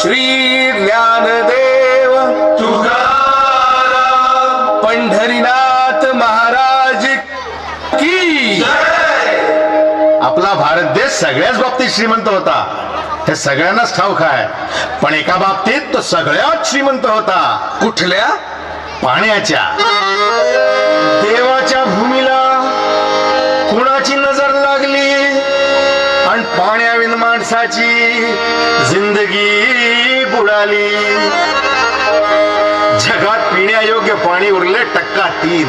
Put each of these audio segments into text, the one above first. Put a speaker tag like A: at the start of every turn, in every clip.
A: श्री ज्ञानदेव
B: तुकाराम
A: पंढरीनाथ महाराज की
C: आपला भारत देश सगळ्याच बाबतीत श्रीमंत होता, हे सगळ्यांनाच ठाऊक आहे. पण एका बाबतीत तो सगळ्यात श्रीमंत होता.
A: कुठल्या?
C: पाण्याच्या. देवाच्या भूमीला कुणाची नजर लागली आणि पाण्याविन माणसाची जिंदगी बुडाली. जगात पिण्यायोग्य पाणी उरले 3%.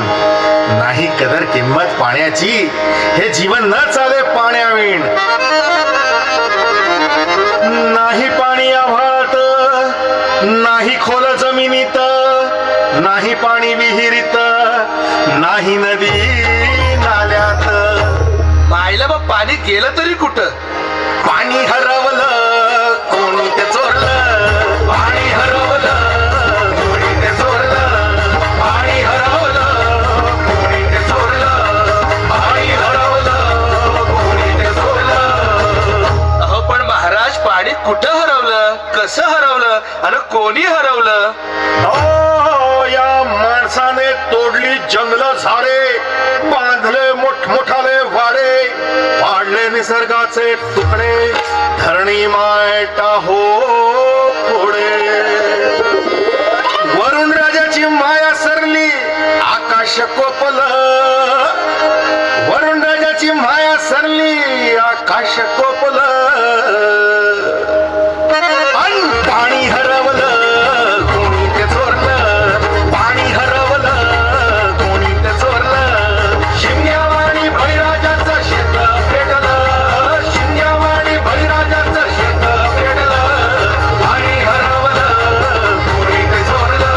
C: नाही कदर किंमत पाण्याची, हे जीवन न चाले पाण्याविण. नाही पाणी आभाळात, नाही खोल जमिनीत, नाही पाणी विहिरीत, नाही नदी नाल्यात.
A: मायला बा पाणी गेलं तरी कुठं?
C: पाणी हरवलं कोणी ते चोरलं.
B: पाणी हरवलं कोणी ते चोरलं. पाणी हरवलं कोणी ते चोरलं. पाणी हरवलं कोणी ते चोरलं.
A: अहो पण महाराज, पाणी कुठं हरवलं, कसं हरवलं आणि कोणी हरवलं?
C: या माणसाने तोडली जंगल झाडे, बांधले मोठमोठाले वाडे, पाडले निसर्गाचे तुकडे, धरणी मायटा हो पुढे. वरुण राजाची माया सरली, आकाश कोपल. वरुण राजाची माया सरली, आकाश कोपल. पाणी हरवलं कोणी ते चोरलं. पाणी हरवलं कोणी ते चोरलं.
B: शिमग्यावाणी बळीराजाचं शेत पेटलं. शिमग्यावाणी बळीराजाचं शेत पेटलं. पाणी हरवलं कोणी ते चोरलं.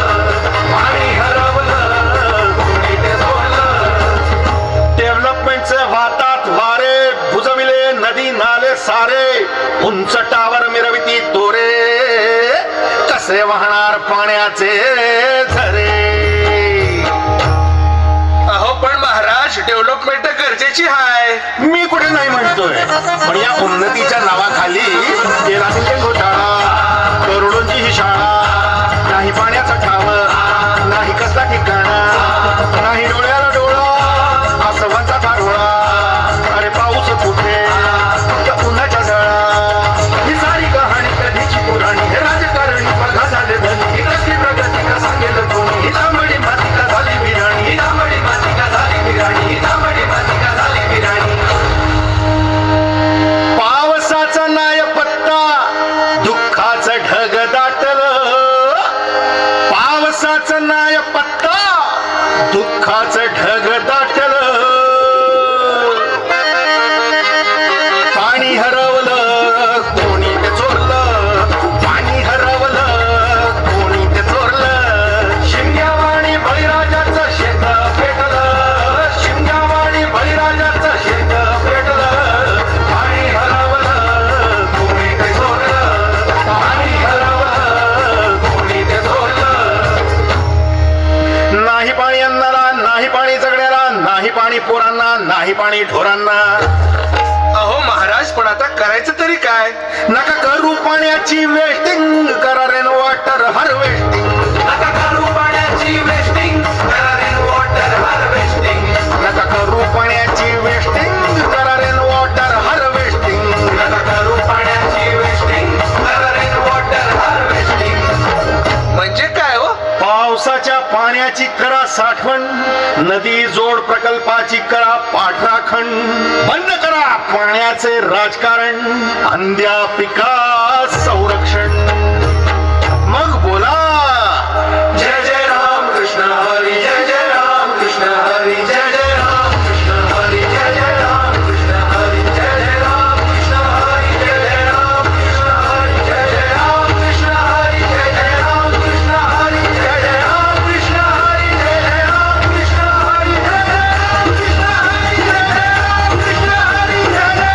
B: पाणी हरवलं कोणी ते चोरलं.
C: डेव्हलपमेंटचे वाहतात वारे, बुजविले नदी नाले सारे, उंच टावर मिरविती दोरे, कसे वाहणार पाण्याचे झरे.
A: अहो पण महाराज, डेव्हलपमेंट गरजेची आहे.
C: मी कुठे नाही म्हणतोय, पण या उन्नतीच्या नावाखाली केला घोटाळा. करोडोंची ही शाळा, नाही पाण्याचा ठाव, नाही कसला ठिकाणा, नाही डोळ्याला डोळा, आसवांचा कारवळा. अरे पाऊस कुठे, त्या उन्हाच्या झळा.
B: ही सारी कहाणी कधीची पुराणी. हे राजकारणी बघा झाले धनी. ही कसली प्रगती का सांगेल कोणी. ही तांबडी माती का झाली बिराणी. ही तांबडी माती का झाली बिराणी. ही तांबडी माती का झाली बिराणी.
C: पावसाचा नाय पत्ता, दुःखाचं ढग दाटलं. पावसाचं नाय पत्ता, दुःखाचं ढग दाटलं. पाणी हरवलं कोणी ते चोरलं. पाणी हरवलं कोणी ते चोरलं.
B: शिमग्यावाणी बळीराजाचं शेत पेटलं. शिमग्यावाणी बळीराजाचं शेत पेटलं. पाणी हरवलं कोणी ते चोरलं. पाणी हरवलं कोणी ते चोरलं.
C: नाही पाणी अन्नाला, नाही पाणी जगण्याला, नाही पाणी पोरांना, नाही पाणी ढोरांना.
A: अहो महाराज, पण आता करायचं तरी काय?
C: नका करू पाण्याची वेस्टिंग, करा रेन वॉटर हार्वेस्टिंग.
B: नका करू पाण्याची वेस्टिंग, करा रेन वॉटर हार्वेस्टिंग.
C: नका करू पाण्याची वेस्टिंग, करा रेन वॉटर हार्वेस्टिंग.
B: नका करू पाण्याची वेस्टिंग, करा रेन वॉटर हार्वेस्टिंग.
A: म्हणजे काय हो?
C: पावसाच्या पाण्याची करा साठवण, नदी जोड प्रकल्पाची करा पाठराखण. बंद करा पाण्याचे राजकारण, अंध्या पिका संरक्षण. मग बोला
B: जय जय राम कृष्ण हरी. जय जय राम कृष्ण हरी. जय जय राम कृष्ण हरी. जय जय राम कृष्ण हरी. जय जय राम कृष्ण हरी. जय जय राम कृष्ण हरी. जय जय राम कृष्ण हरी. जय जय राम कृष्ण हरी. जय जय राम कृष्ण हरी. जय जय राम कृष्ण हरी. जय जय राम कृष्ण हरी. जय जय राम कृष्ण हरी. जय जय राम कृष्ण हरी. जय जय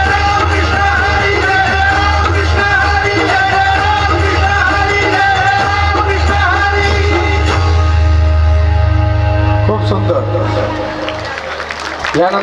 B: राम कृष्ण हरी. जय जय राम कृष्ण हरी. जय जय राम कृष्ण हरी.
D: खूप सुंदर. यानंतर